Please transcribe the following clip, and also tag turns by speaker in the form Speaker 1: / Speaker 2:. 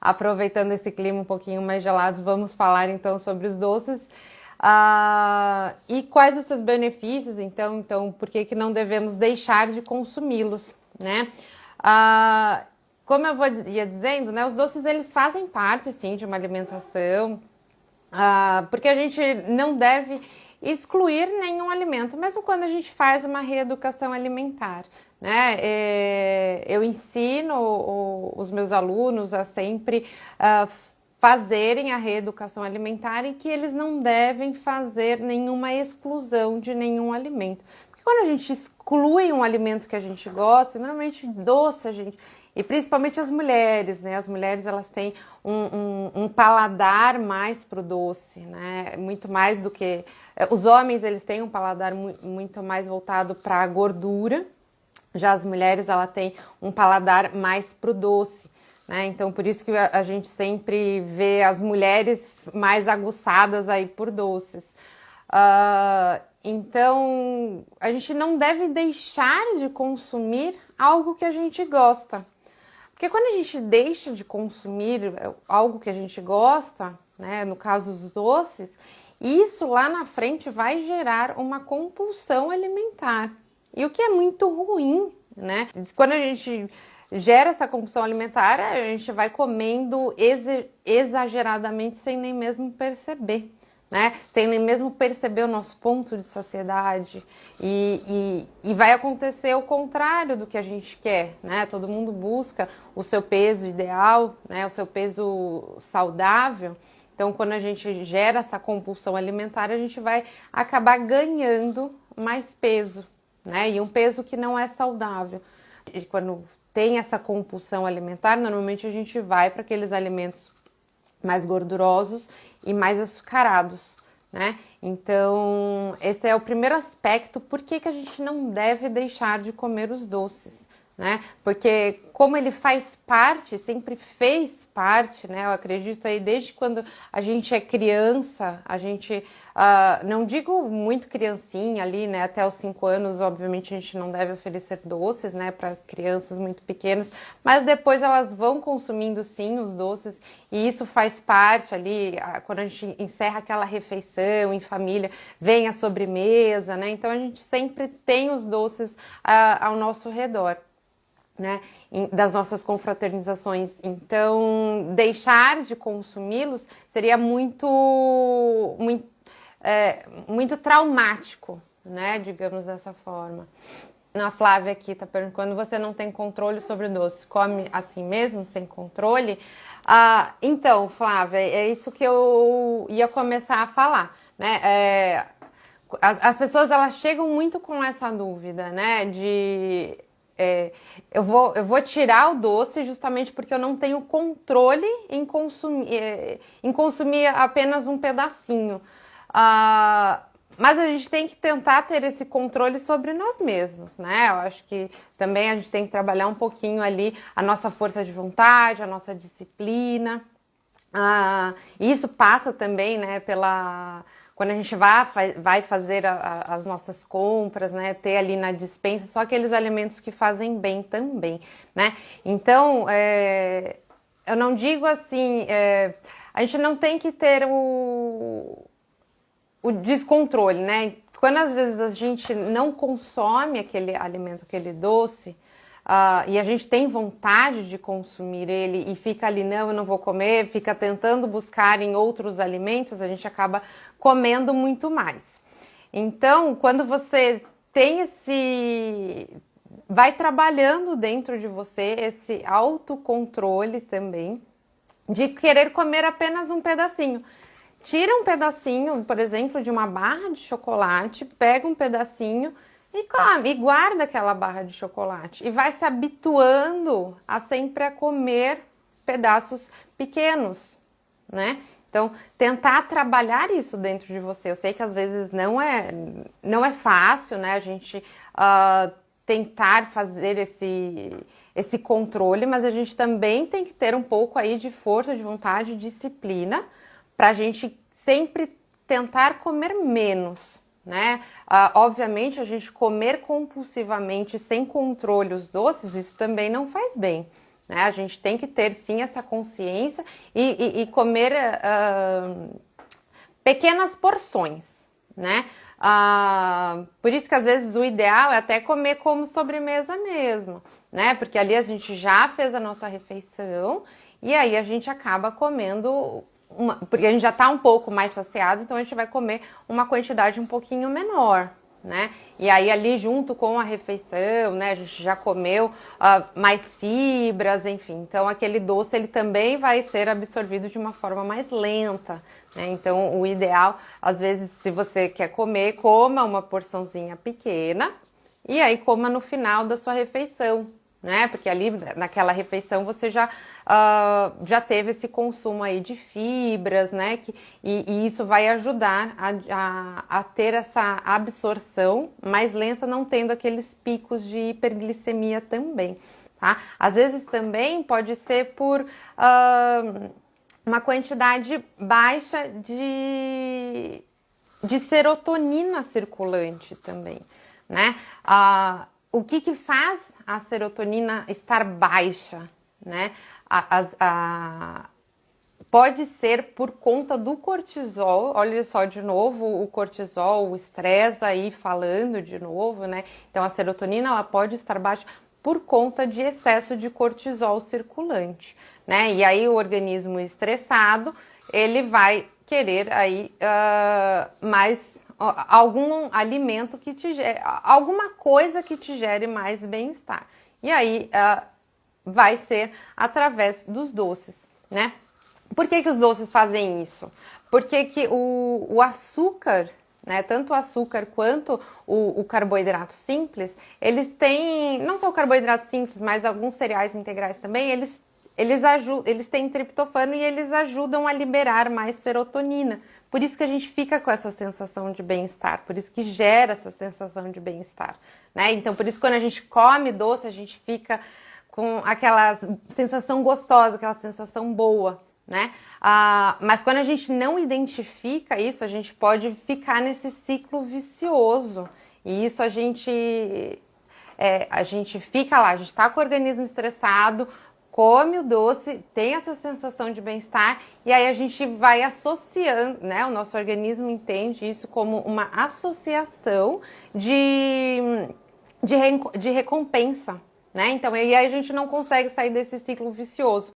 Speaker 1: aproveitando esse clima um pouquinho mais gelado, vamos falar então sobre os doces. E quais os seus benefícios, então por que que não devemos deixar de consumi-los, né? Como eu ia dizendo, né, os doces eles fazem parte, sim, de uma alimentação, porque a gente não deve excluir nenhum alimento, mesmo quando a gente faz uma reeducação alimentar, né? Eu ensino os meus alunos a sempre fazerem a reeducação alimentar e que eles não devem fazer nenhuma exclusão de nenhum alimento. Porque quando a gente exclui um alimento que a gente gosta, normalmente doce, a gente... E principalmente as mulheres, né? As mulheres, elas têm um paladar mais pro doce, né? Muito mais do que... Os homens, eles têm um paladar muito mais voltado para a gordura. Já as mulheres, ela tem um paladar mais pro doce, né? Então, por isso que a gente sempre vê as mulheres mais aguçadas aí por doces. Então, a gente não deve deixar de consumir algo que a gente gosta. Porque quando a gente deixa de consumir algo que a gente gosta, né, no caso os doces, isso lá na frente vai gerar uma compulsão alimentar. E o que é muito ruim, né? Quando a gente gera essa compulsão alimentar, a gente vai comendo exageradamente sem nem mesmo perceber, né? Sem nem mesmo perceber o nosso ponto de saciedade e vai acontecer o contrário do que a gente quer, né? Todo mundo busca o seu peso ideal, né? O seu peso saudável. Então, quando a gente gera essa compulsão alimentar, a gente vai acabar ganhando mais peso, né? E um peso que não é saudável. E quando tem essa compulsão alimentar, normalmente a gente vai para aqueles alimentos mais gordurosos e mais açucarados, né? Então, esse é o primeiro aspecto, por que que a gente não deve deixar de comer os doces, né? Porque como ele faz parte, sempre fez parte, né? Eu acredito aí desde quando a gente é criança, a gente, não digo muito criancinha ali, né? Até os 5 anos, obviamente, a gente não deve oferecer doces, né? Para crianças muito pequenas, mas depois elas vão consumindo sim os doces e isso faz parte ali, quando a gente encerra aquela refeição em família, vem a sobremesa, né? Então a gente sempre tem os doces ao nosso redor, né, das nossas confraternizações. Então, deixar de consumi-los seria muito traumático, né, digamos dessa forma. A Flávia aqui está perguntando, quando você não tem controle sobre o doce, come assim mesmo, sem controle? Então, Flávia, é isso que eu ia começar a falar, né? As pessoas, elas chegam muito com essa dúvida, né, de... eu vou tirar o doce justamente porque eu não tenho controle em consumir apenas um pedacinho. Mas a gente tem que tentar ter esse controle sobre nós mesmos, né? Eu acho que também a gente tem que trabalhar um pouquinho ali a nossa força de vontade, a nossa disciplina. E isso passa também, né, quando a gente vai fazer as nossas compras, né, ter ali na despensa só aqueles alimentos que fazem bem também, né? Então, eu não digo assim, a gente não tem que ter o descontrole, né? Quando às vezes a gente não consome aquele alimento, aquele doce, e a gente tem vontade de consumir ele e fica ali, não, eu não vou comer, fica tentando buscar em outros alimentos, a gente acaba comendo muito mais. Então, quando você tem vai trabalhando dentro de você esse autocontrole também, de querer comer apenas um pedacinho. Tira um pedacinho, por exemplo, de uma barra de chocolate, pega um pedacinho e come, e guarda aquela barra de chocolate. E vai se habituando a sempre comer pedaços pequenos, né? Então, tentar trabalhar isso dentro de você. Eu sei que às vezes não é fácil, né? A gente tentar fazer esse controle, mas a gente também tem que ter um pouco aí de força de vontade, disciplina, para a gente sempre tentar comer menos, né? Obviamente, a gente comer compulsivamente, sem controle, os doces, isso também não faz bem, né? A gente tem que ter sim essa consciência e comer pequenas porções, né? Por isso que às vezes o ideal é até comer como sobremesa mesmo, né? Porque ali a gente já fez a nossa refeição e aí a gente acaba comendo porque a gente já está um pouco mais saciado, então a gente vai comer uma quantidade um pouquinho menor, né? E aí ali junto com a refeição, né, a gente já comeu mais fibras, enfim. Então aquele doce ele também vai ser absorvido de uma forma mais lenta, né? Então o ideal, às vezes, se você quer comer, coma uma porçãozinha pequena e aí coma no final da sua refeição, né? Porque ali naquela refeição você já teve esse consumo aí de fibras, né? E isso vai ajudar a ter essa absorção mais lenta, não tendo aqueles picos de hiperglicemia também, tá? Às vezes também pode ser por uma quantidade baixa de serotonina circulante também, né? O que faz a serotonina estar baixa, né? Pode ser por conta do cortisol, olha só de novo o cortisol, o estresse aí falando de novo, né? Então a serotonina ela pode estar baixa por conta de excesso de cortisol circulante, né? E aí o organismo estressado, ele vai querer aí mais algum alimento que te gere, alguma coisa que te gere mais bem-estar. E aí vai ser através dos doces, né? Por que os doces fazem isso? Porque que o açúcar, né, tanto o açúcar quanto o carboidrato simples, eles têm, não só o carboidrato simples, mas alguns cereais integrais também, eles têm triptofano e eles ajudam a liberar mais serotonina. Por isso que a gente fica com essa sensação de bem-estar, por isso que gera essa sensação de bem-estar, né? Então, por isso quando a gente come doce, a gente fica com aquela sensação gostosa, aquela sensação boa, né? Mas quando a gente não identifica isso, a gente pode ficar nesse ciclo vicioso. E isso a gente fica lá, a gente tá com o organismo estressado, come o doce, tem essa sensação de bem-estar e aí a gente vai associando, né? O nosso organismo entende isso como uma associação de recompensa, né? Então, aí a gente não consegue sair desse ciclo vicioso.